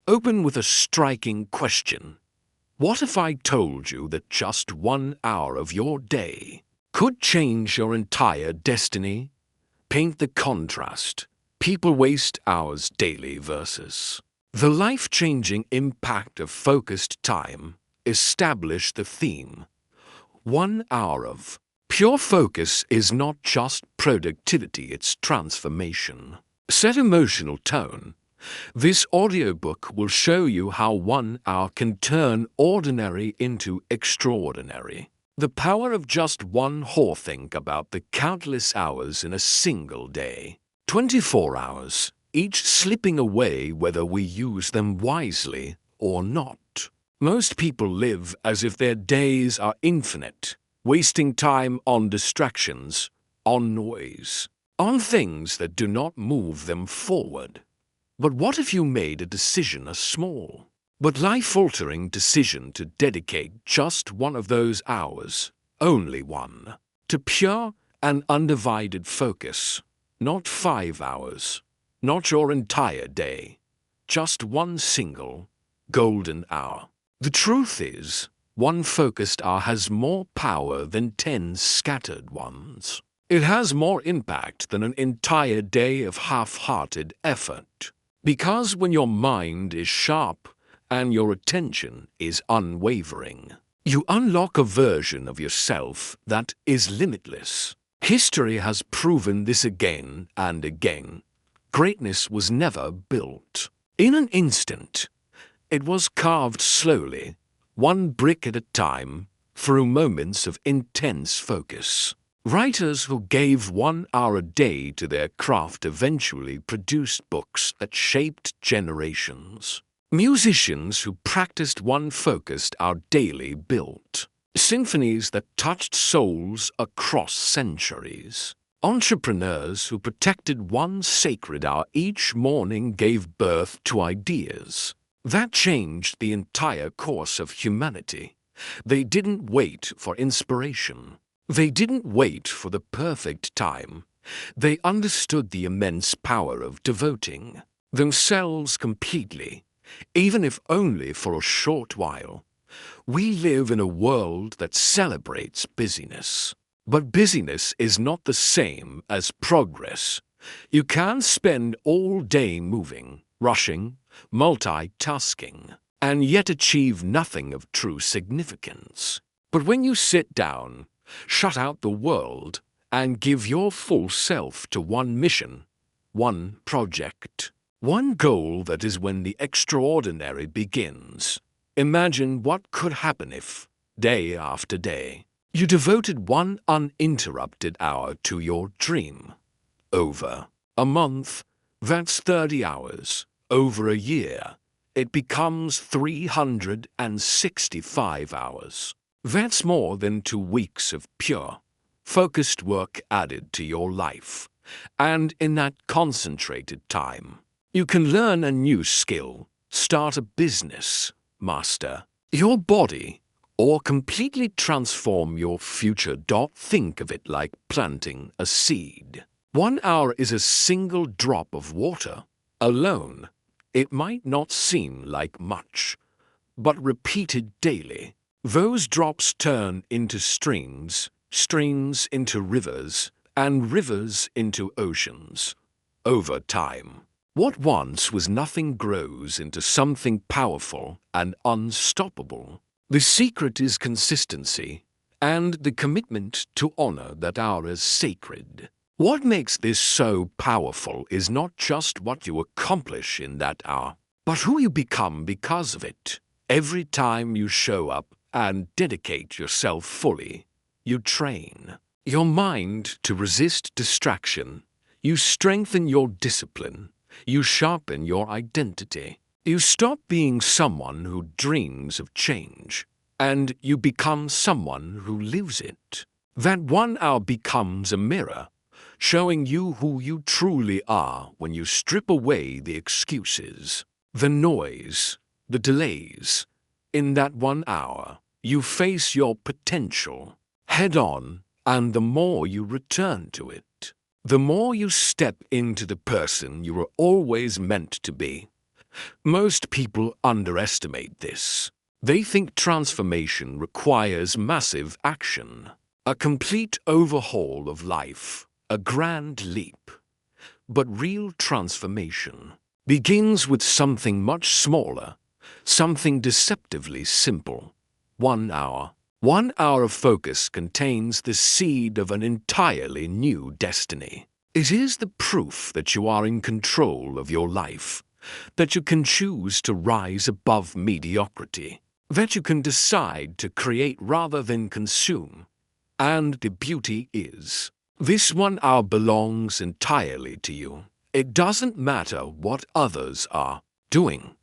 Open with a striking question. What if I told you that just 1 hour of your day could change your entire destiny? Paint the contrast. People waste hours daily versus the life-changing impact of focused time. Establish the theme. 1 hour of pure focus is not just productivity, it's transformation. Set emotional tone. This audiobook will show you how 1 hour can turn ordinary into extraordinary. The power of just one whole. Think about the countless hours in a single day. 24 hours, each slipping away whether we use them wisely or not. Most people live as if their days are infinite, wasting time on distractions, on noise, on things that do not move them forward. But what if you made a decision, a small but life-altering decision, to dedicate just one of those hours, only one, to pure and undivided focus? Not 5 hours, not your entire day, just one single, golden hour. The truth is, one focused hour has more power than 10 scattered ones. It has more impact than an entire day of half-hearted effort. Because when your mind is sharp and your attention is unwavering, you unlock a version of yourself that is limitless. History has proven this again and again. Greatness was never built in an instant. It was carved slowly, one brick at a time, through moments of intense focus. Writers who gave 1 hour a day to their craft eventually produced books that shaped generations. Musicians who practiced one focused hour daily built symphonies that touched souls across centuries. Entrepreneurs who protected one sacred hour each morning gave birth to ideas that changed the entire course of humanity. They didn't wait for inspiration. They didn't wait for the perfect time. They understood the immense power of devoting themselves completely, even if only for a short while. We live in a world that celebrates busyness. But busyness is not the same as progress. You can spend all day moving, rushing, multitasking, and yet achieve nothing of true significance. But when you sit down, shut out the world, and give your full self to one mission, one project, one goal, that is when the extraordinary begins. Imagine what could happen if, day after day, you devoted one uninterrupted hour to your dream. Over a month, that's 30 hours. Over a year, it becomes 365 hours. That's more than 2 weeks of pure, focused work added to your life. And in that concentrated time, you can learn a new skill, start a business, master your body, or completely transform your future. Think of it like planting a seed. 1 hour is a single drop of water. Alone, it might not seem like much, but repeated daily, those drops turn into streams, streams into rivers, and rivers into oceans. Over time, what once was nothing grows into something powerful and unstoppable. The secret is consistency and the commitment to honor that hour as sacred. What makes this so powerful is not just what you accomplish in that hour, but who you become because of it. Every time you show up and dedicate yourself fully, you train your mind to resist distraction. You strengthen your discipline. You sharpen your identity. You stop being someone who dreams of change, and you become someone who lives it. That 1 hour becomes a mirror, showing you who you truly are when you strip away the excuses, the noise, the delays. In that 1 hour, you face your potential head-on, and the more you return to it, the more you step into the person you were always meant to be. Most people underestimate this. They think transformation requires massive action, a complete overhaul of life, a grand leap. But real transformation begins with something much smaller, something deceptively simple. 1 hour. 1 hour of focus contains the seed of an entirely new destiny. It is the proof that you are in control of your life, that you can choose to rise above mediocrity, that you can decide to create rather than consume. And the beauty is, this 1 hour belongs entirely to you. It doesn't matter what others are doing.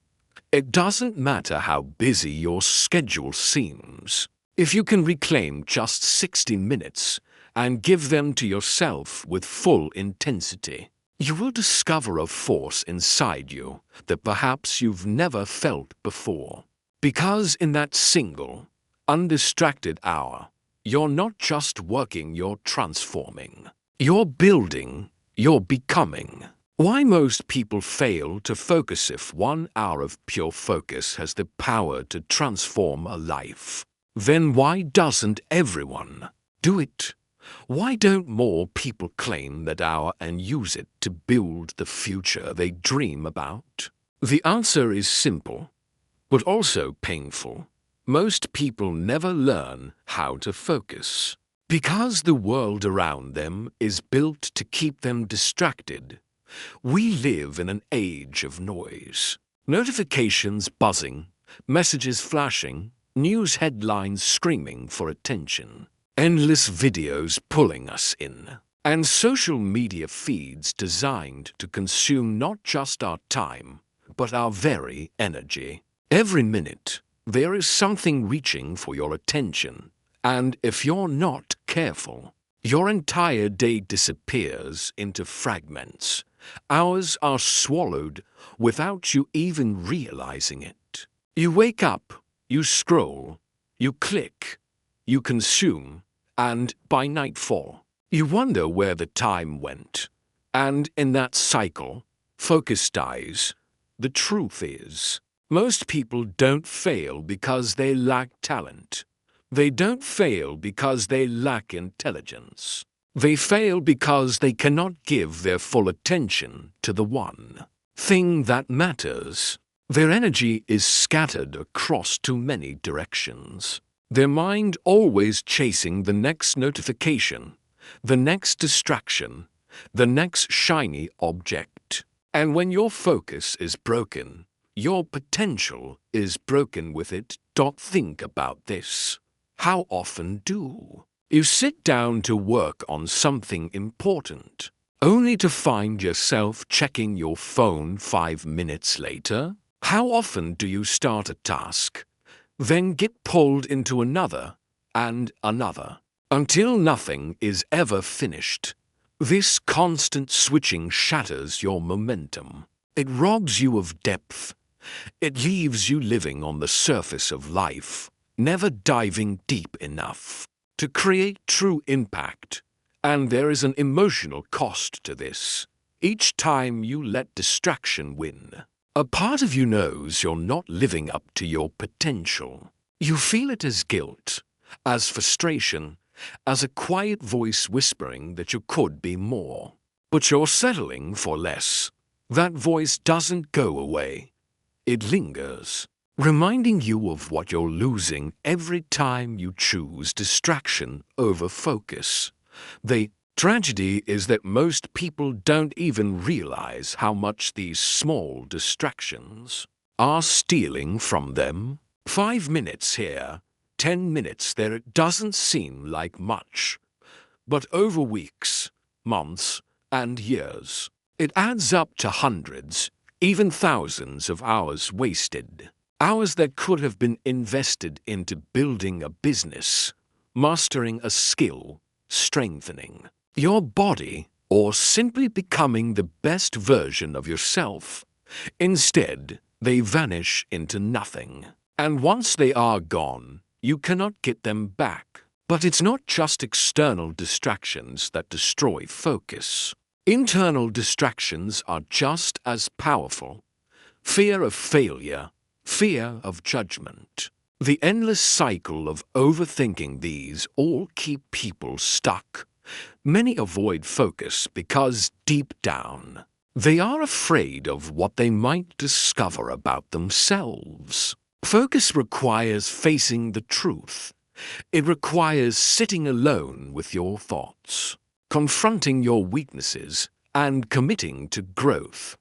It doesn't matter how busy your schedule seems. If you can reclaim just 60 minutes and give them to yourself with full intensity, you will discover a force inside you that perhaps you've never felt before. Because in that single, undistracted hour, you're not just working, you're transforming. You're building, you're becoming. Why most people fail to focus? If 1 hour of pure focus has the power to transform a life, then why doesn't everyone do it? Why don't more people claim that hour and use it to build the future they dream about? The answer is simple, but also painful. Most people never learn how to focus because the world around them is built to keep them distracted. We live in an age of noise. Notifications buzzing, messages flashing, news headlines screaming for attention, endless videos pulling us in, and social media feeds designed to consume not just our time, but our very energy. Every minute, there is something reaching for your attention, and if you're not careful, your entire day disappears into fragments. Hours are swallowed without you even realizing it. You wake up, you scroll, you click, you consume, and by nightfall, you wonder where the time went. And in that cycle, focus dies. The truth is, most people don't fail because they lack talent. They don't fail because they lack intelligence. They fail because they cannot give their full attention to the one thing that matters. Their energy is scattered across too many directions. Their mind always chasing the next notification, the next distraction, the next shiny object. And when your focus is broken, your potential is broken with it. Think about this. How often do you sit down to work on something important, only to find yourself checking your phone 5 minutes later? How often do you start a task, then get pulled into another and another, until nothing is ever finished? This constant switching shatters your momentum. It robs you of depth. It leaves you living on the surface of life, never diving deep enough to create true impact. And there is an emotional cost to this. Each time you let distraction win, a part of you knows you're not living up to your potential. You feel it as guilt, as frustration, as a quiet voice whispering that you could be more. But you're settling for less. That voice doesn't go away. It lingers, reminding you of what you're losing every time you choose distraction over focus. The tragedy is that most people don't even realize how much these small distractions are stealing from them. 5 minutes here, 10 minutes there. It doesn't seem like much, but over weeks, months, and years, it adds up to hundreds, even thousands of hours wasted. Hours that could have been invested into building a business, mastering a skill, strengthening your body, or simply becoming the best version of yourself. Instead, they vanish into nothing. And once they are gone, you cannot get them back. But it's not just external distractions that destroy focus. Internal distractions are just as powerful. fear of failure, fear of judgment. The endless cycle of overthinking these all keep people stuck. Many avoid focus because deep down, they are afraid of what they might discover about themselves. Focus requires facing the truth. It requires sitting alone with your thoughts, confronting your weaknesses, and committing to growth.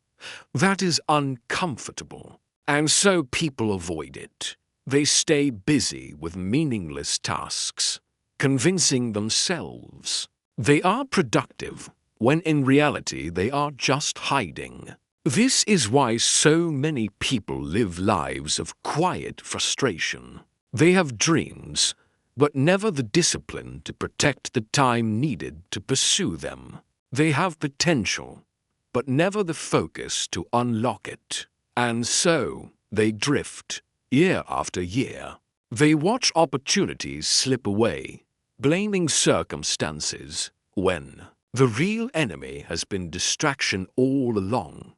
That is uncomfortable, and so people avoid it. They stay busy with meaningless tasks, convincing themselves they are productive when in reality they are just hiding. This is why so many people live lives of quiet frustration. They have dreams, but never the discipline to protect the time needed to pursue them. They have potential, but never the focus to unlock it. And so they drift, year after year. They watch opportunities slip away, blaming circumstances, when the real enemy has been distraction all along.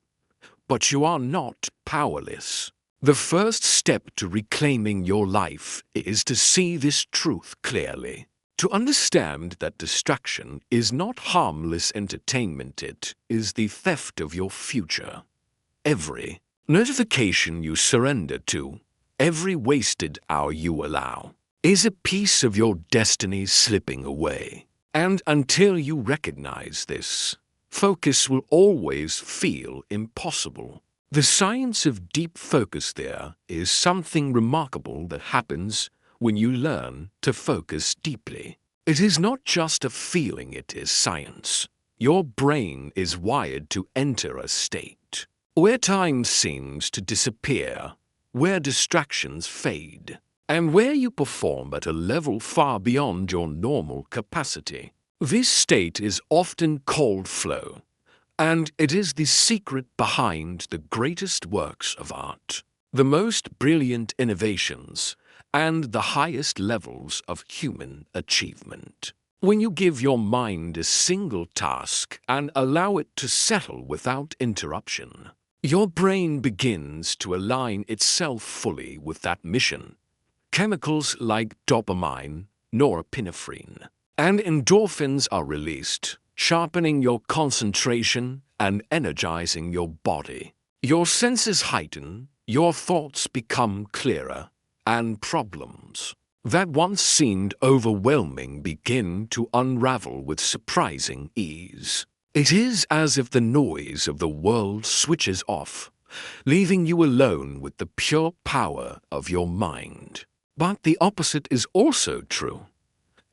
But you are not powerless. The first step to reclaiming your life is to see this truth clearly. To understand that distraction is not harmless entertainment, it is the theft of your future. Every notification you surrender to, every wasted hour you allow, is a piece of your destiny slipping away. And until you recognize this, focus will always feel impossible. The science of deep focus there is something remarkable that happens when you learn to focus deeply. It is not just a feeling, it is science. Your brain is wired to enter a state where time seems to disappear, where distractions fade, and where you perform at a level far beyond your normal capacity. This state is often called flow, and it is the secret behind the greatest works of art, the most brilliant innovations, and the highest levels of human achievement. When you give your mind a single task and allow it to settle without interruption, your brain begins to align itself fully with that mission. Chemicals like dopamine, norepinephrine, and endorphins are released, sharpening your concentration and energizing your body. Your senses heighten, your thoughts become clearer, and problems that once seemed overwhelming begin to unravel with surprising ease. It is as if the noise of the world switches off, leaving you alone with the pure power of your mind. But the opposite is also true.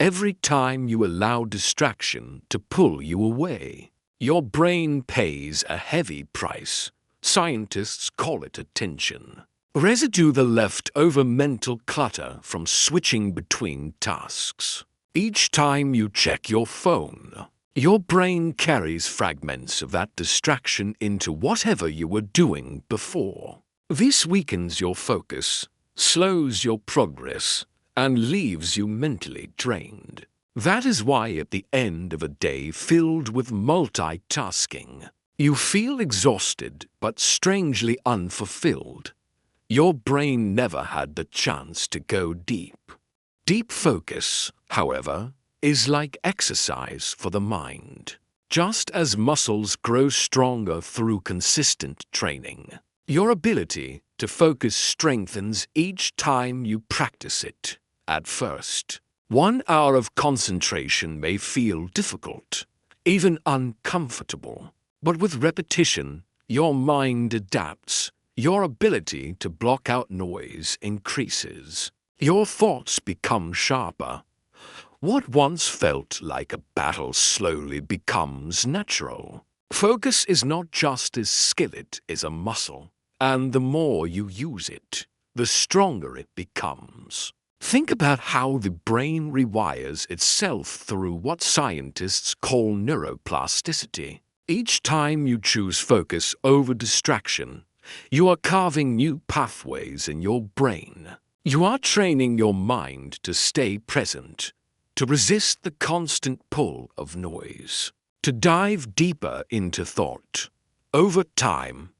Every time you allow distraction to pull you away, your brain pays a heavy price. Scientists call it attention. Residue, the leftover mental clutter from switching between tasks. Each time you check your phone, your brain carries fragments of that distraction into whatever you were doing before. This weakens your focus, slows your progress, and leaves you mentally drained. That is why at the end of a day filled with multitasking, you feel exhausted but strangely unfulfilled. Your brain never had the chance to go deep. Deep focus, however, is like exercise for the mind. Just as muscles grow stronger through consistent training, your ability to focus strengthens each time you practice it. At first, 1 hour of concentration may feel difficult, even uncomfortable. But with repetition, your mind adapts. Your ability to block out noise increases. Your thoughts become sharper. What once felt like a battle slowly becomes natural. Focus is not just a skill, it is a muscle. And the more you use it, the stronger it becomes. Think about how the brain rewires itself through what scientists call neuroplasticity. Each time you choose focus over distraction, you are carving new pathways in your brain. You are training your mind to stay present, to resist the constant pull of noise, to dive deeper into thought. Over time,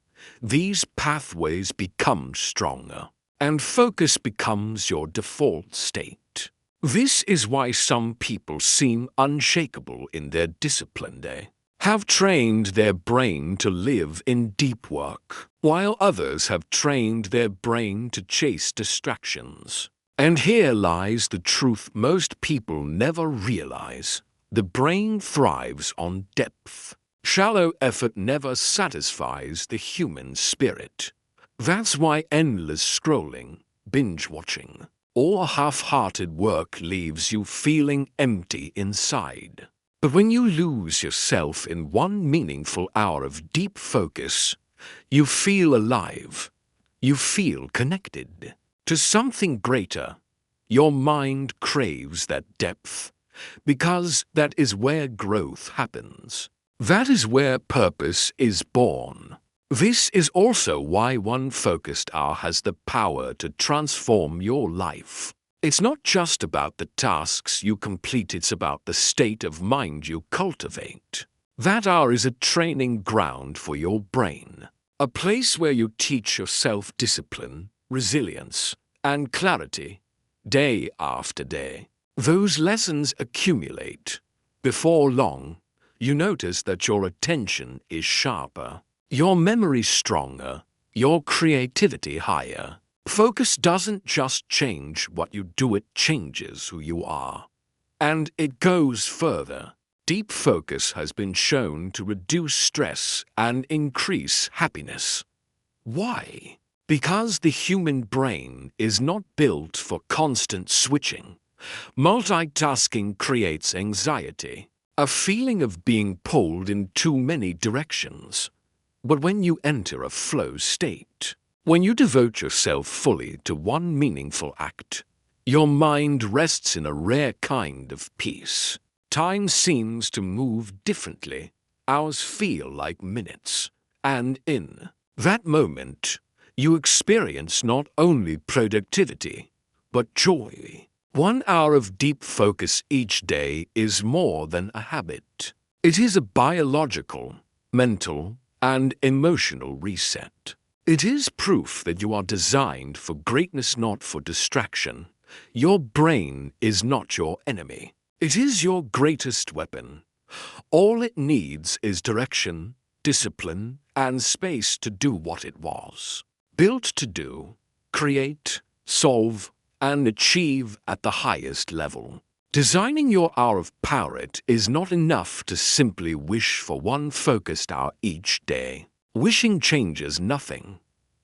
these pathways become stronger, and focus becomes your default state. This is why some people seem unshakable in their discipline. They have trained their brain to live in deep work, while others have trained their brain to chase distractions. And here lies the truth most people never realize. The brain thrives on depth. Shallow effort never satisfies the human spirit. That's why endless scrolling, binge-watching, or half-hearted work leaves you feeling empty inside. But when you lose yourself in one meaningful hour of deep focus, you feel alive. You feel connected to something greater. Your mind craves that depth, because that is where growth happens. That is where purpose is born. This is also why one focused hour has the power to transform your life. It's not just about the tasks you complete, it's about the state of mind you cultivate. That hour is a training ground for your brain, a place where you teach yourself discipline, resilience, and clarity, day after day. Those lessons accumulate. Before long, you notice that your attention is sharper, your memory stronger, your creativity higher. Focus doesn't just change what you do, it changes who you are. And it goes further. Deep focus has been shown to reduce stress and increase happiness. Why? Because the human brain is not built for constant switching. Multitasking creates anxiety, a feeling of being pulled in too many directions. But when you enter a flow state, when you devote yourself fully to one meaningful act, your mind rests in a rare kind of peace. Time seems to move differently. Hours feel like minutes. And in that moment, you experience not only productivity, but joy. 1 hour of deep focus each day is more than a habit. It is a biological, mental, and emotional reset. It is proof that you are designed for greatness, not for distraction. Your brain is not your enemy. It is your greatest weapon. All it needs is direction, discipline, and space to do what it was built to do: create, solve, and achieve at the highest level. Designing your hour of power, it is not enough to simply wish for one focused hour each day. Wishing changes nothing.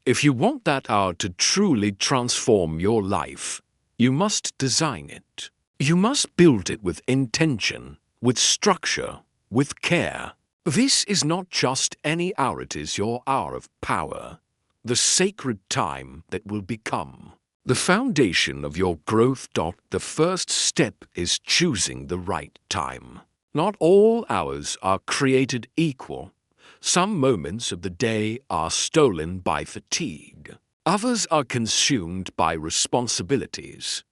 If you want that hour to truly transform your life, you must design it. You must build it with intention, with structure, with care. This is not just any hour, it is your hour of power, the sacred time that will become the foundation of your growth. The first step is choosing the right time. Not all hours are created equal. Some moments of the day are stolen by fatigue. Others are consumed by responsibilities.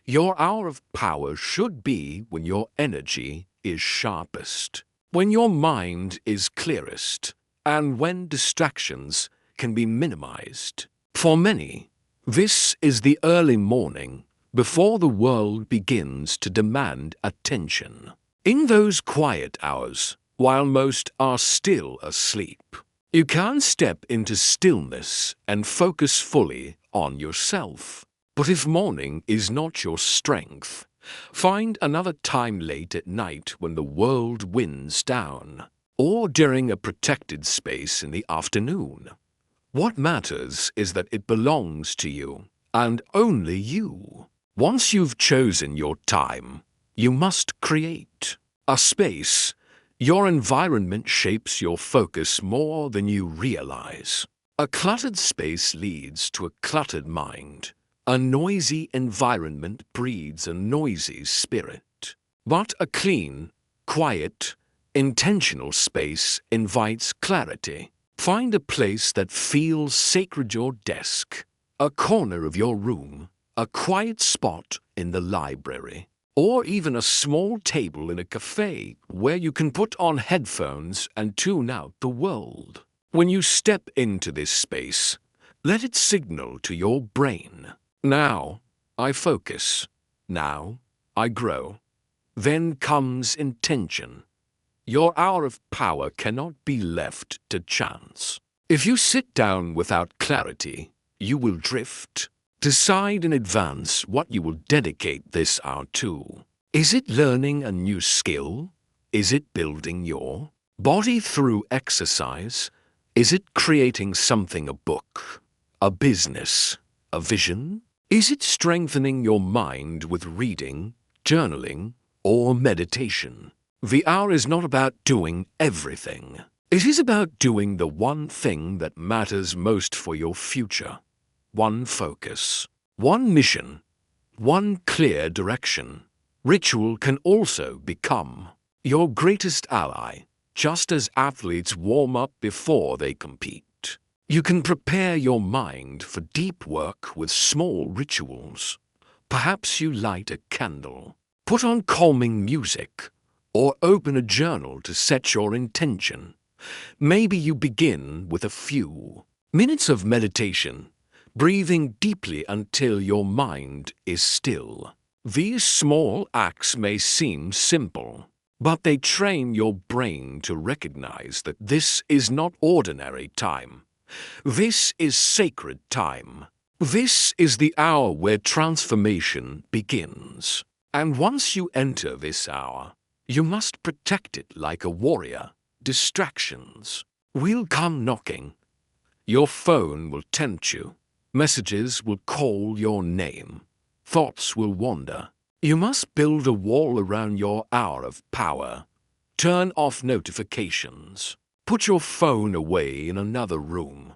Your hour of power should be when your energy is sharpest, when your mind is clearest, and when distractions can be minimized. For many, this is the early morning, before the world begins to demand attention. In those quiet hours, while most are still asleep, you can step into stillness and focus fully on yourself. But if morning is not your strength, find another time late at night when the world winds down, or during a protected space in the afternoon. What matters is that it belongs to you, and only you. Once you've chosen your time, you must create a space. Your environment shapes your focus more than you realize. A cluttered space leads to a cluttered mind. A noisy environment breeds a noisy spirit. But a clean, quiet, intentional space invites clarity. Find a place that feels sacred: your desk, a corner of your room, a quiet spot in the library, or even a small table in a cafe where you can put on headphones and tune out the world. When you step into this space, let it signal to your brain. Now, I focus. Now, I grow. Then comes intention. Your hour of power cannot be left to chance. If you sit down without clarity, you will drift. Decide in advance what you will dedicate this hour to. Is it learning a new skill? Is it building your body through exercise? Is it creating something, a book, a business, a vision? Is it strengthening your mind with reading, journaling, or meditation? The hour is not about doing everything. It is about doing the one thing that matters most for your future. One focus, one mission, one clear direction. Ritual can also become your greatest ally, just as athletes warm up before they compete. You can prepare your mind for deep work with small rituals. Perhaps you light a candle, put on calming music, or open a journal to set your intention. Maybe you begin with a few minutes of meditation, breathing deeply until your mind is still. These small acts may seem simple, but they train your brain to recognize that this is not ordinary time. This is sacred time. This is the hour where transformation begins. And once you enter this hour, you must protect it like a warrior. Distractions will come knocking. Your phone will tempt you. Messages will call your name. Thoughts will wander. You must build a wall around your hour of power. Turn off notifications. Put your phone away in another room.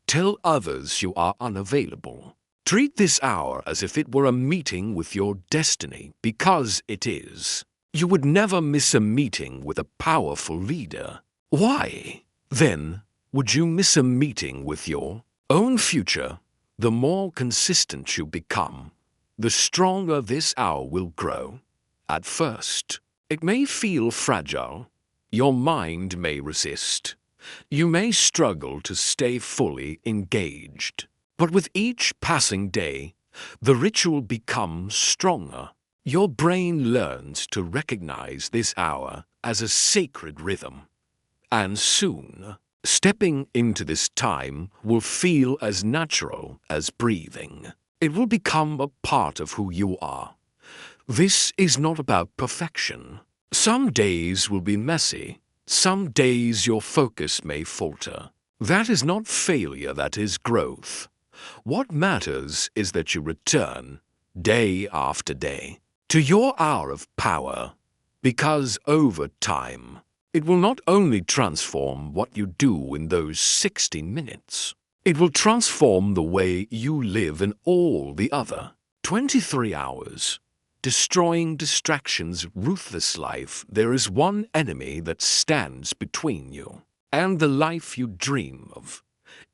Tell others you are unavailable. Treat this hour as if it were a meeting with your destiny, because it is. You would never miss a meeting with a powerful leader. Why, then, would you miss a meeting with your own future? The more consistent you become, the stronger this hour will grow. At first, it may feel fragile. Your mind may resist. You may struggle to stay fully engaged. But with each passing day, the ritual becomes stronger. Your brain learns to recognize this hour as a sacred rhythm. And soon, stepping into this time will feel as natural as breathing. It will become a part of who you are. This is not about perfection. Some days will be messy. Some days your focus may falter. That is not failure, that is growth. What matters is that you return, day after day, to your hour of power, because over time, it will not only transform what you do in those 60 minutes, it will transform the way you live in all the other 23 hours. Destroying distractions, ruthless life. There is one enemy that stands between you and the life you dream of.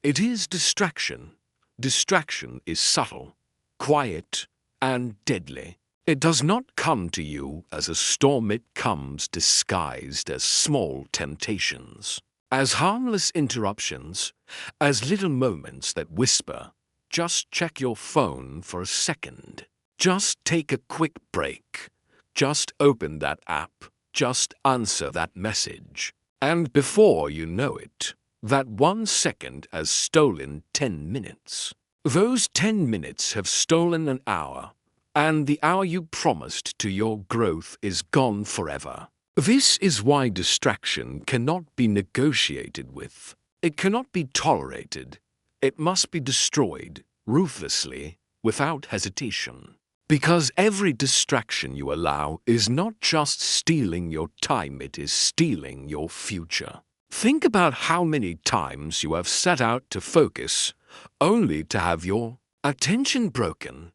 It is distraction. Distraction is subtle, quiet, and deadly. It does not come to you as a storm. It comes disguised as small temptations, as harmless interruptions, as little moments that whisper, "Just check your phone for a second. Just take a quick break. Just open that app. Just answer that message." And before you know it, that 1 second has stolen 10 minutes. Those 10 minutes have stolen an hour, and the hour you promised to your growth is gone forever. This is why distraction cannot be negotiated with. It cannot be tolerated. It must be destroyed, ruthlessly, without hesitation. Because every distraction you allow is not just stealing your time, it is stealing your future. Think about how many times you have set out to focus, only to have your attention broken.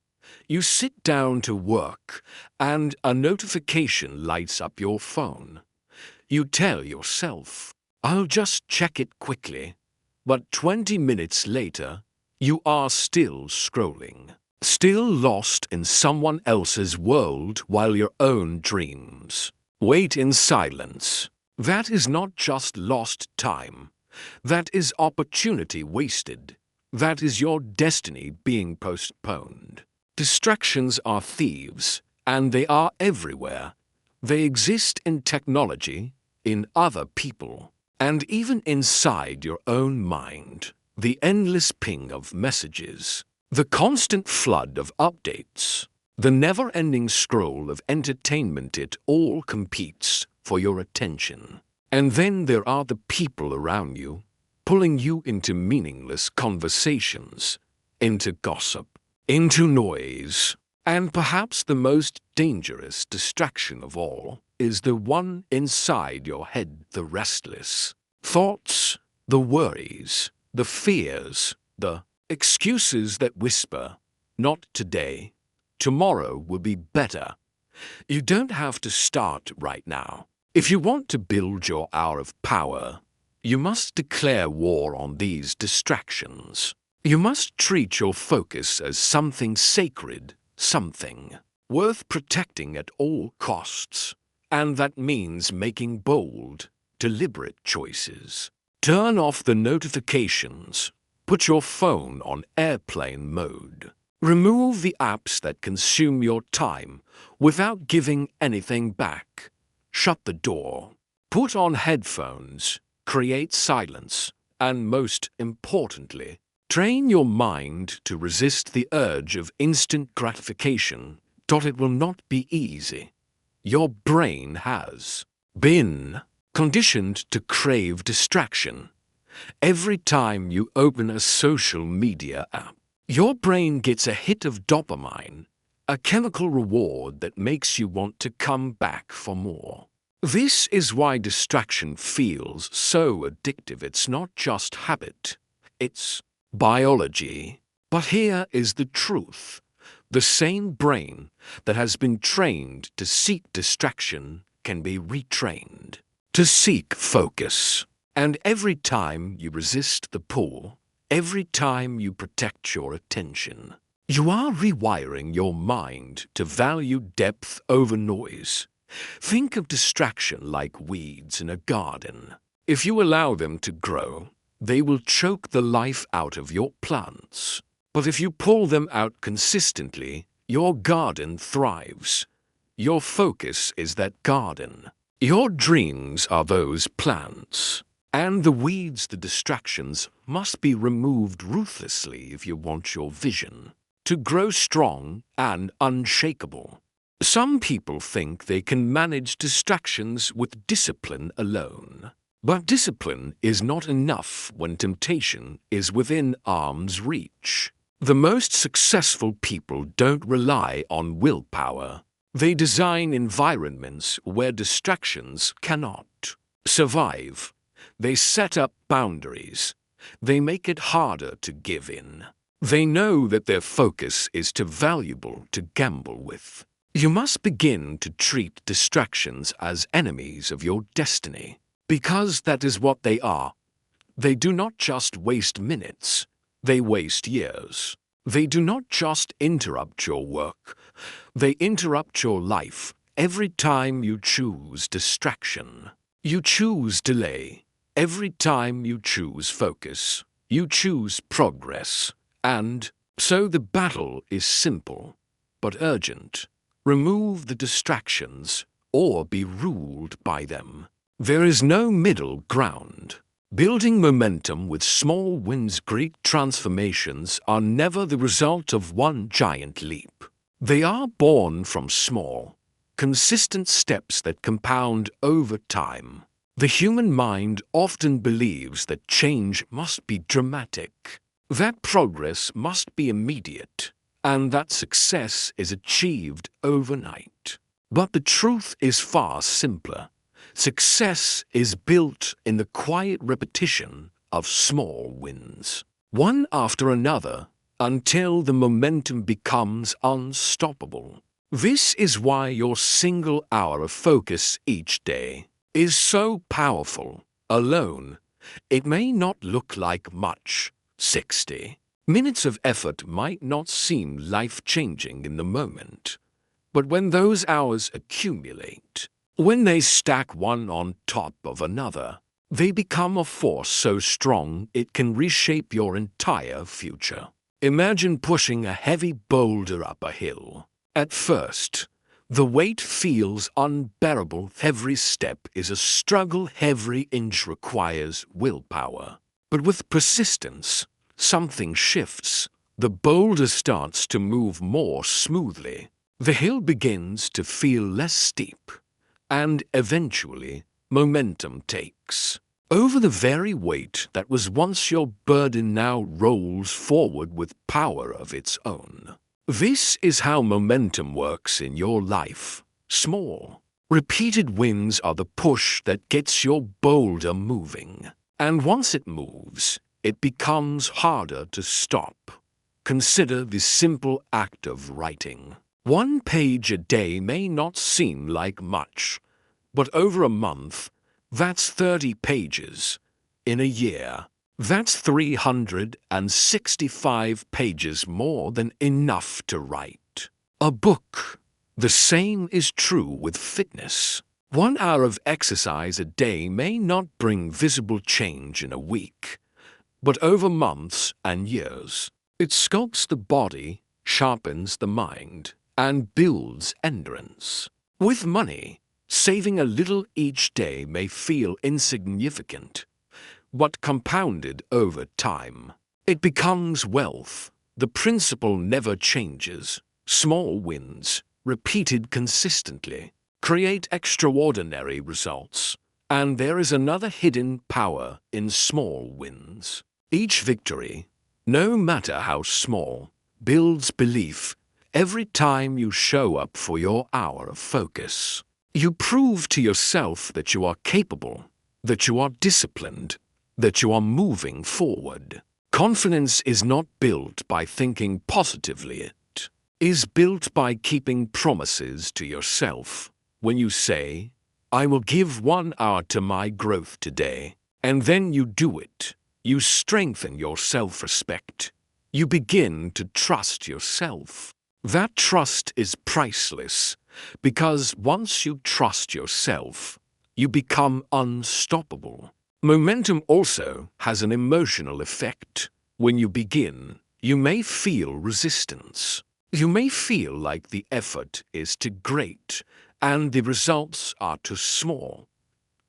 You sit down to work, and a notification lights up your phone. You tell yourself, "I'll just check it quickly." But 20 minutes later, you are still scrolling. Still lost in someone else's world while your own dreams wait in silence. That is not just lost time. That is opportunity wasted. That is your destiny being postponed. Distractions are thieves, and they are everywhere. They exist in technology, in other people, and even inside your own mind. The endless ping of messages, the constant flood of updates, the never-ending scroll of entertainment, it all competes for your attention. And then there are the people around you, pulling you into meaningless conversations, into gossip, into noise. And perhaps the most dangerous distraction of all is the one inside your head, the restless thoughts, the worries, the fears, the excuses that whisper, "Not today. Tomorrow will be better." You don't have to start right now. If you want to build your hour of power, you must declare war on these distractions. You must treat your focus as something sacred, something worth protecting at all costs. And that means making bold, deliberate choices. Turn off the notifications. Put your phone on airplane mode. Remove the apps that consume your time without giving anything back. Shut the door. Put on headphones. Create silence. And most importantly, train your mind to resist the urge of instant gratification. It will not be easy. Your brain has been conditioned to crave distraction. Every time you open a social media app, your brain gets a hit of dopamine, a chemical reward that makes you want to come back for more. This is why distraction feels so addictive. It's not just habit, it's biology. But here is the truth. The same brain that has been trained to seek distraction can be retrained to seek focus. And every time you resist the pull, every time you protect your attention, you are rewiring your mind to value depth over noise. Think of distraction like weeds in a garden. If you allow them to grow, they will choke the life out of your plants. But if you pull them out consistently, your garden thrives. Your focus is that garden. Your dreams are those plants. And the weeds, the distractions, must be removed ruthlessly if you want your vision to grow strong and unshakable. Some people think they can manage distractions with discipline alone. But discipline is not enough when temptation is within arm's reach. The most successful people don't rely on willpower. They design environments where distractions cannot survive. They set up boundaries. They make it harder to give in. They know that their focus is too valuable to gamble with. You must begin to treat distractions as enemies of your destiny, because that is what they are. They do not just waste minutes, they waste years. They do not just interrupt your work, they interrupt your life. Every time you choose distraction, you choose delay. Every time you choose focus, you choose progress. And so the battle is simple, but urgent. Remove the distractions, or be ruled by them. There is no middle ground. Building momentum with small wins, great transformations are never the result of one giant leap. They are born from small, consistent steps that compound over time. The human mind often believes that change must be dramatic, that progress must be immediate, and that success is achieved overnight. But the truth is far simpler. Success is built in the quiet repetition of small wins, one after another, until the momentum becomes unstoppable. This is why your single hour of focus each day is so powerful. Alone, it may not look like much. 60 minutes of effort might not seem life-changing in the moment. But when those hours accumulate, when they stack one on top of another, They become a force so strong it can reshape your entire future. Imagine pushing a heavy boulder up a hill. At first, the weight feels unbearable. Every step is a struggle. Every inch requires willpower. But with persistence, something shifts. The boulder starts to move more smoothly. The hill begins to feel less steep. And eventually, momentum takes over. The very weight that was once your burden now rolls forward with power of its own. This is how momentum works in your life. Small, repeated wins are the push that gets your boulder moving. And once it moves, it becomes harder to stop. Consider the simple act of writing. 1 page a day may not seem like much, but over a month, that's 30 pages. In a year, that's 365 pages, more than enough to write a book. The same is true with fitness. 1 hour of exercise a day may not bring visible change in a week, but over months and years, it sculpts the body, sharpens the mind, and builds endurance. With money, saving a little each day may feel insignificant, but compounded over time, it becomes wealth. The principle never changes. Small wins, repeated consistently, create extraordinary results. And there is another hidden power in small wins. Each victory, no matter how small, builds belief. Every time you show up for your hour of focus, you prove to yourself that you are capable, that you are disciplined, that you are moving forward. Confidence is not built by thinking positively. It is built by keeping promises to yourself. When you say, "I will give 1 hour to my growth today," and then you do it, you strengthen your self-respect. You begin to trust yourself. That trust is priceless, because once you trust yourself, you become unstoppable. Momentum also has an emotional effect. When you begin, you may feel resistance. You may feel like the effort is too great and the results are too small.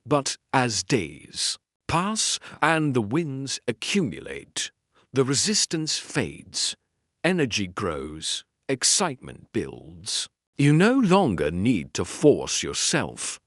But as days pass and the wins accumulate, the resistance fades, energy grows, excitement builds. You no longer need to force yourself,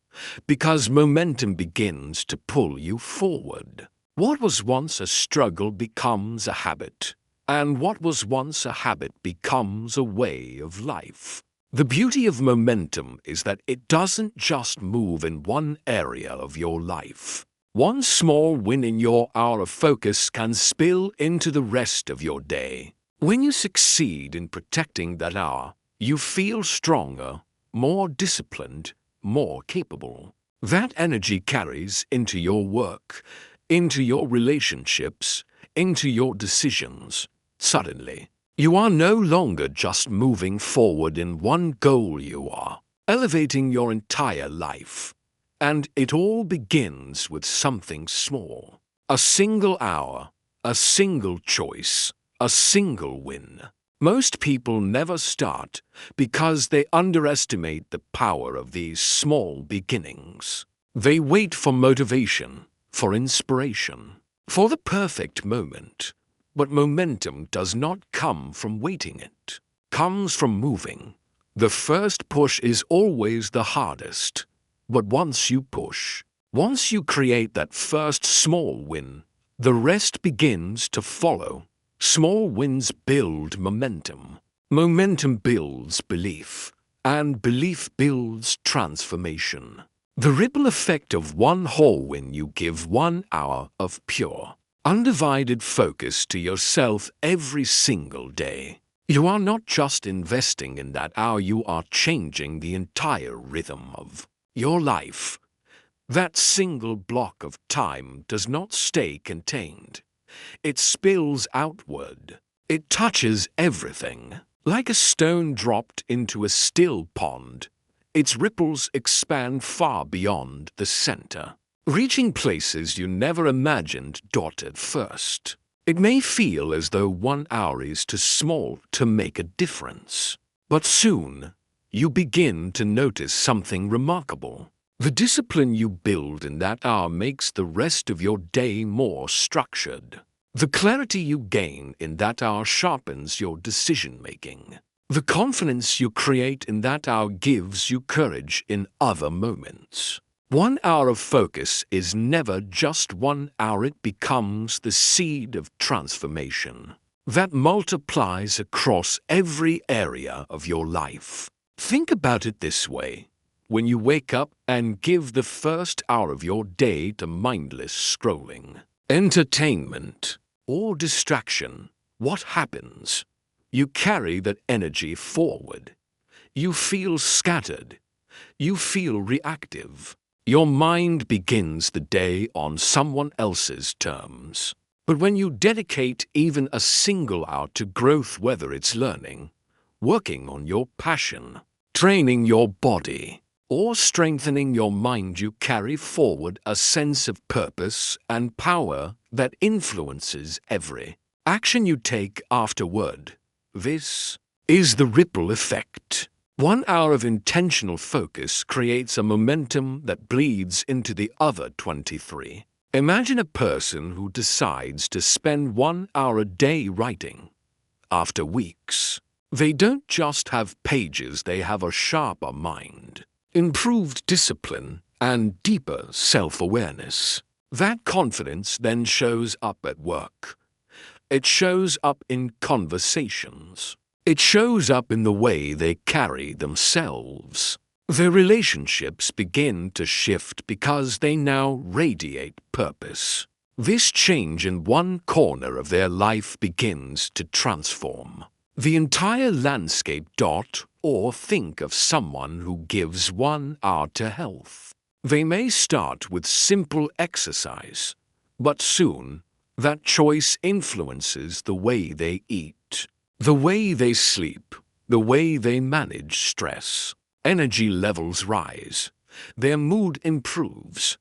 because momentum begins to pull you forward. What was once a struggle becomes a habit, and what was once a habit becomes a way of life. The beauty of momentum is that it doesn't just move in one area of your life. One small win in your hour of focus can spill into the rest of your day. When you succeed in protecting that hour, you feel stronger, more disciplined, more capable. That energy carries into your work, into your relationships, into your decisions. Suddenly, you are no longer just moving forward in one goal, you are elevating your entire life. And it all begins with something small. A single hour, a single choice, a single win. Most people never start because they underestimate the power of these small beginnings. They wait for motivation, for inspiration, for the perfect moment. But momentum does not come from waiting, it comes from moving. The first push is always the hardest. But once you push, once you create that first small win, the rest begins to follow. Small wins build momentum. Momentum builds belief, and belief builds transformation. The ripple effect of one whole win. You give 1 hour of pure, undivided focus to yourself every single day. You are not just investing in that hour, you are changing the entire rhythm of your life. That single block of time does not stay contained. It spills outward. It touches everything. Like a stone dropped into a still pond, its ripples expand far beyond the center. reaching places you never imagined. At first, it may feel as though 1 hour is too small to make a difference. But soon, you begin to notice something remarkable. The discipline you build in that hour makes the rest of your day more structured. The clarity you gain in that hour sharpens your decision-making. The confidence you create in that hour gives you courage in other moments. 1 hour of focus is never just 1 hour. It becomes the seed of transformation that multiplies across every area of your life. Think about it this way. When you wake up and give the first hour of your day to mindless scrolling, entertainment, or distraction, what happens? You carry that energy forward. You feel scattered. You feel reactive. Your mind begins the day on someone else's terms. But when you dedicate even a single hour to growth, whether it's learning, working on your passion, training your body, or strengthening your mind, you carry forward a sense of purpose and power that influences every action you take afterward. This is the ripple effect. 1 hour of intentional focus creates a momentum that bleeds into the other 23. Imagine a person who decides to spend 1 hour a day writing. After weeks, they don't just have pages, they have a sharper mind, improved discipline, and deeper self-awareness. That confidence then shows up at work. It shows up in conversations. It shows up in the way they carry themselves. Their relationships begin to shift because they now radiate purpose. This change in one corner of their life begins to transform the entire landscape. Or think of someone who gives 1 hour to health. They may start with simple exercise, but soon that choice influences the way they eat, the way they sleep, the way they manage stress. Energy levels rise. Their mood improves.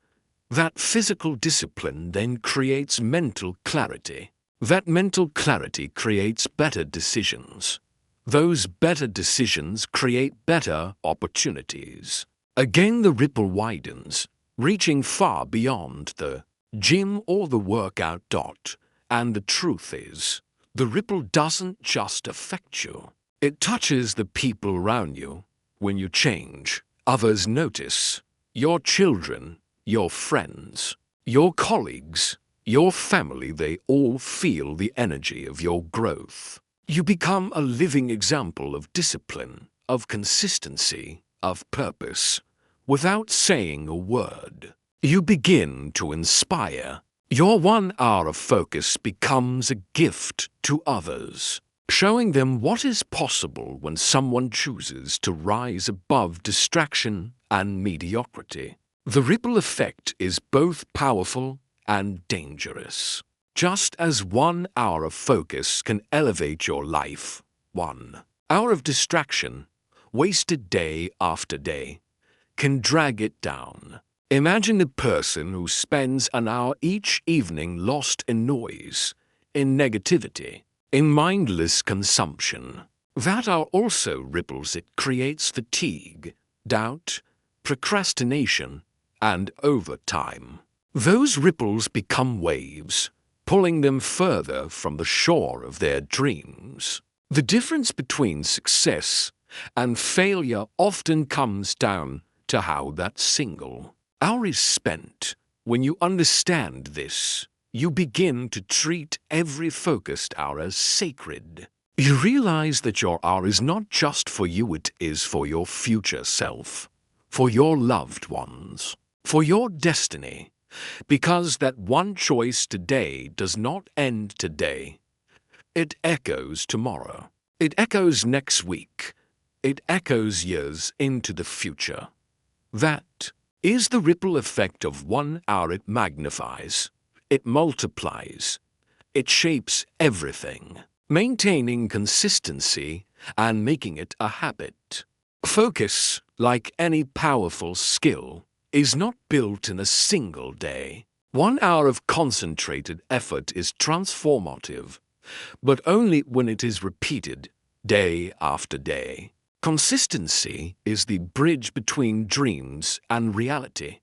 That physical discipline then creates mental clarity. That mental clarity creates better decisions. Those better decisions create better opportunities. Again, the ripple widens, reaching far beyond the gym or the workout. And the truth is, the ripple doesn't just affect you. It touches the people around you. When you change, others notice. Your children, your friends, your colleagues, your family, they all feel the energy of your growth. You become a living example of discipline, of consistency, of purpose. Without saying a word, you begin to inspire. Your 1 hour of focus becomes a gift to others, showing them what is possible when someone chooses to rise above distraction and mediocrity. The ripple effect is both powerful and dangerous. Just as 1 hour of focus can elevate your life, 1 hour of distraction, wasted day after day, can drag it down. Imagine a person who spends an hour each evening lost in noise, in negativity, in mindless consumption. That hour also ripples. It creates fatigue, doubt, procrastination, and overtime. Those ripples become waves, pulling them further from the shore of their dreams. The difference between success and failure often comes down to how that single hour is spent. When you understand this, you begin to treat every focused hour as sacred. You realize that your hour is not just for you, it is for your future self, for your loved ones, for your destiny. Because that one choice today does not end today. It echoes tomorrow. It echoes next week. It echoes years into the future. That is the ripple effect of 1 hour. It magnifies. It multiplies. It shapes everything, maintaining consistency and making it a habit. Focus, like any powerful skill, is not built in a single day. 1 hour of concentrated effort is transformative, but only when it is repeated day after day. Consistency is the bridge between dreams and reality.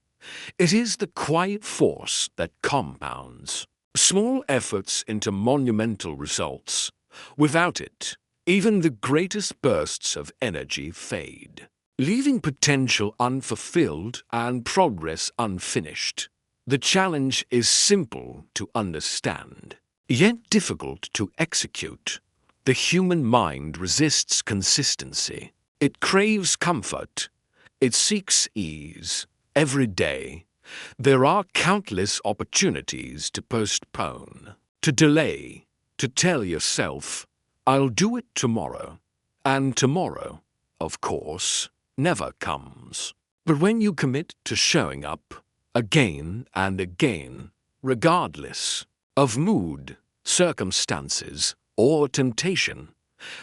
It is the quiet force that compounds small efforts into monumental results. Without it, even the greatest bursts of energy fade, leaving potential unfulfilled and progress unfinished. The challenge is simple to understand, yet difficult to execute. The human mind resists consistency. It craves comfort. It seeks ease. Every day, there are countless opportunities to postpone, to delay, to tell yourself, "I'll do it tomorrow." And tomorrow, of course, never comes. But when you commit to showing up again and again, regardless of mood, circumstances, or temptation,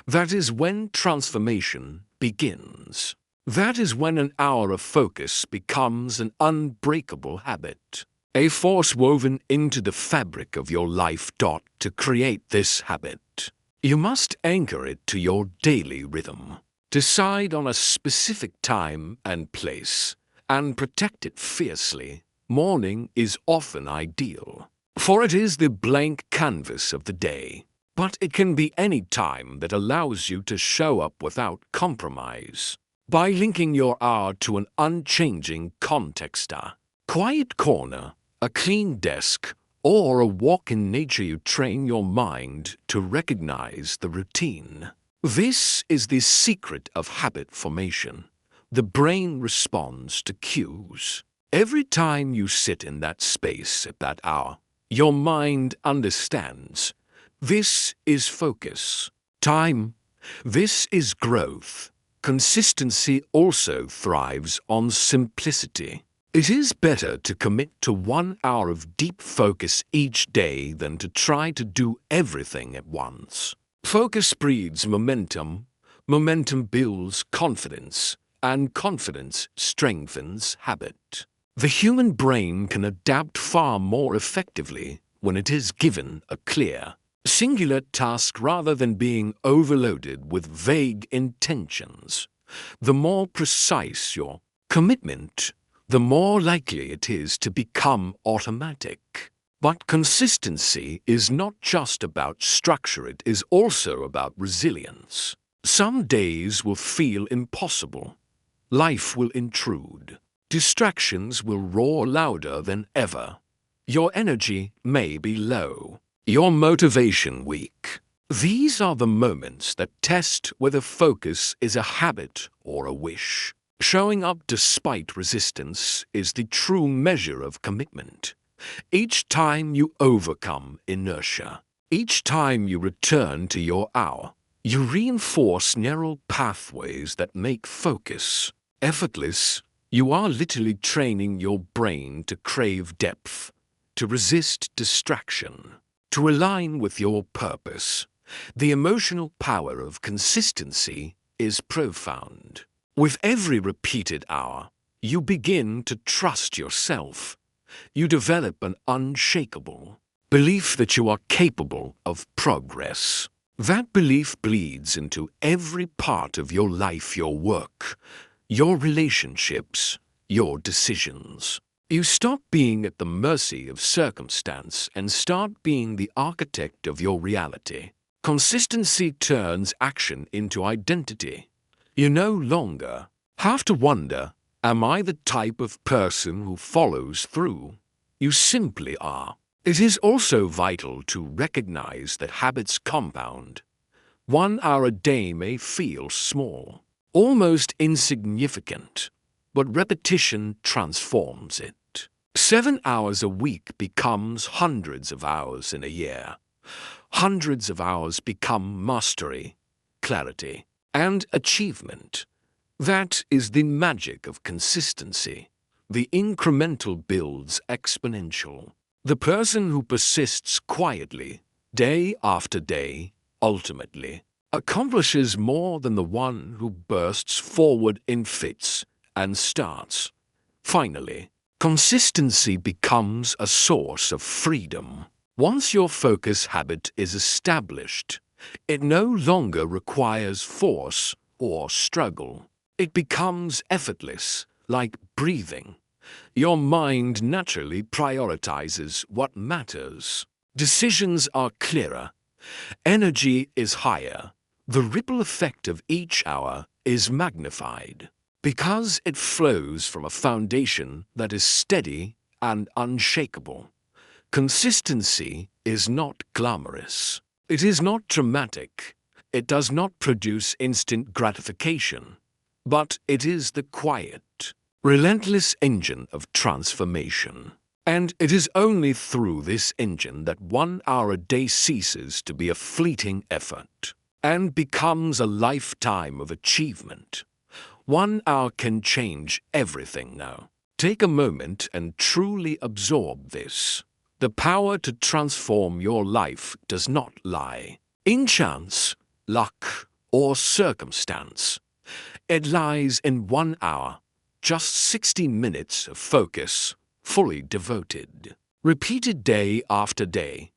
that is when transformation begins. That is when an hour of focus becomes an unbreakable habit, a force woven into the fabric of your life. To create this habit, you must anchor it to your daily rhythm. Decide on a specific time and place, and protect it fiercely. Morning is often ideal, for it is the blank canvas of the day. But it can be any time that allows you to show up without compromise. By linking your hour to an unchanging context, a quiet corner, a clean desk, or a walk in nature, you train your mind to recognize the routine. This is the secret of habit formation. The brain responds to cues. Every time you sit in that space at that hour, your mind understands. This is focus. Time. This is growth. Consistency also thrives on simplicity. It is better to commit to 1 hour of deep focus each day than to try to do everything at once. Focus breeds momentum, momentum builds confidence, and confidence strengthens habit. The human brain can adapt far more effectively when it is given a clear, singular task rather than being overloaded with vague intentions. The more precise your commitment, the more likely it is to become automatic. But consistency is not just about structure, it is also about resilience. Some days will feel impossible. Life will intrude. Distractions will roar louder than ever. Your energy may be low. Your motivation weak. These are the moments that test whether focus is a habit or a wish. Showing up despite resistance is the true measure of commitment. Each time you overcome inertia, each time you return to your hour, you reinforce neural pathways that make focus effortless. You are literally training your brain to crave depth, to resist distraction, to align with your purpose. The emotional power of consistency is profound. With every repeated hour, you begin to trust yourself. You develop an unshakable belief that you are capable of progress. That belief bleeds into every part of your life, your work, your relationships, your decisions. You stop being at the mercy of circumstance and start being the architect of your reality. Consistency turns action into identity. You no longer have to wonder, am I the type of person who follows through? You simply are. It is also vital to recognize that habits compound. 1 hour a day may feel small, almost insignificant, but repetition transforms it. 7 hours a week becomes hundreds of hours in a year. Hundreds of hours become mastery, clarity, and achievement. That is the magic of consistency. The incremental builds exponential. The person who persists quietly, day after day, ultimately accomplishes more than the one who bursts forward in fits and starts Finally, consistency becomes a source of freedom. Once your focus habit is established, it no longer requires force or struggle. It becomes effortless, like breathing. Your mind naturally prioritizes what matters. Decisions are clearer. Energy is higher. The ripple effect of each hour is magnified because it flows from a foundation that is steady and unshakable. Consistency is not glamorous. It is not dramatic. It does not produce instant gratification. But it is the quiet, relentless engine of transformation. And it is only through this engine that 1 hour a day ceases to be a fleeting effort and becomes a lifetime of achievement. 1 hour can change everything now. Take a moment and truly absorb this. The power to transform your life does not lie in chance, luck, or circumstance. It lies in 1 hour, just 60 minutes of focus, fully devoted. Repeated day after day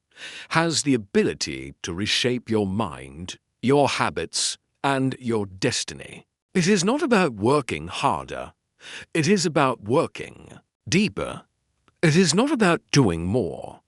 has the ability to reshape your mind, your habits, and your destiny. It is not about working harder. It is about working deeper. It is not about doing more.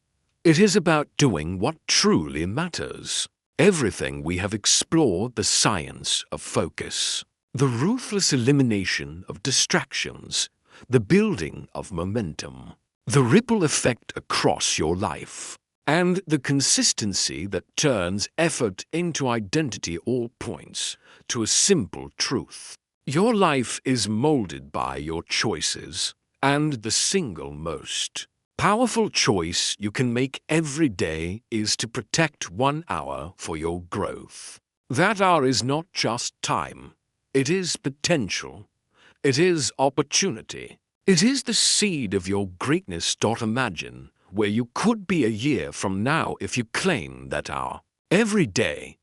It is about doing what truly matters. Everything we have explored the science of focus, the ruthless elimination of distractions, the building of momentum, the ripple effect across your life, and the consistency that turns effort into identity all points to a simple truth. Your life is molded by your choices, and the single most powerful choice you can make every day is to protect 1 hour for your growth. That hour is not just time. It is potential. It is opportunity. It is the seed of your greatness. Imagine where you could be a year from now if you claim that hour. Every day,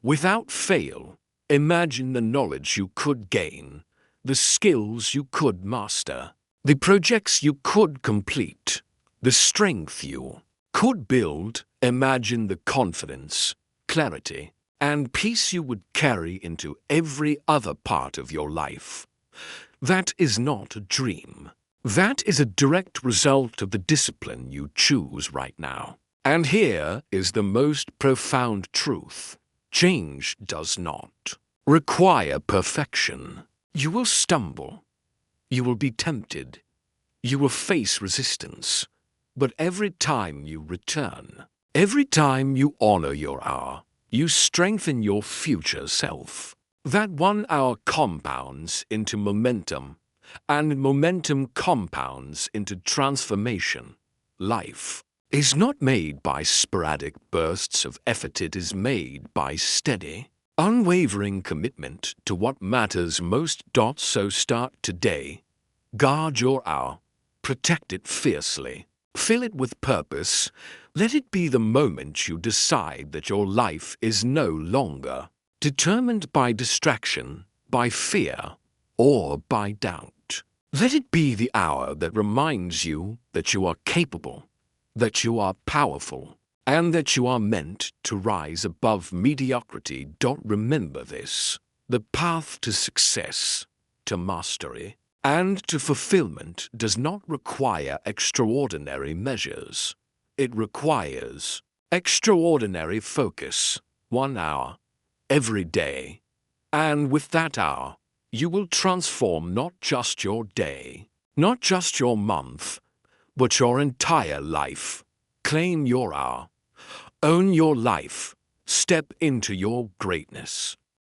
without fail, imagine the knowledge you could gain, the skills you could master, the projects you could complete, the strength you could build. Imagine the confidence, clarity, and peace you would carry into every other part of your life. That is not a dream. That is a direct result of the discipline you choose right now. And here is the most profound truth. Change does not require perfection. You will stumble. You will be tempted. You will face resistance. But every time you return, every time you honor your hour, you strengthen your future self. That 1 hour compounds into momentum, and momentum compounds into transformation. Life is not made by sporadic bursts of effort. It is made by steady, unwavering commitment to what matters most. So start today. Guard your hour. Protect it fiercely. Fill it with purpose. Let it be the moment you decide that your life is no longer determined by distraction, by fear, or by doubt. Let it be the hour that reminds you that you are capable, that you are powerful, and that you are meant to rise above mediocrity. Remember this. The path to success, to mastery, and to fulfillment does not require extraordinary measures. It requires extraordinary focus. 1 hour, every day. And with that hour, you will transform not just your day, not just your month, but your entire life. Claim your hour. Own your life. Step into your greatness.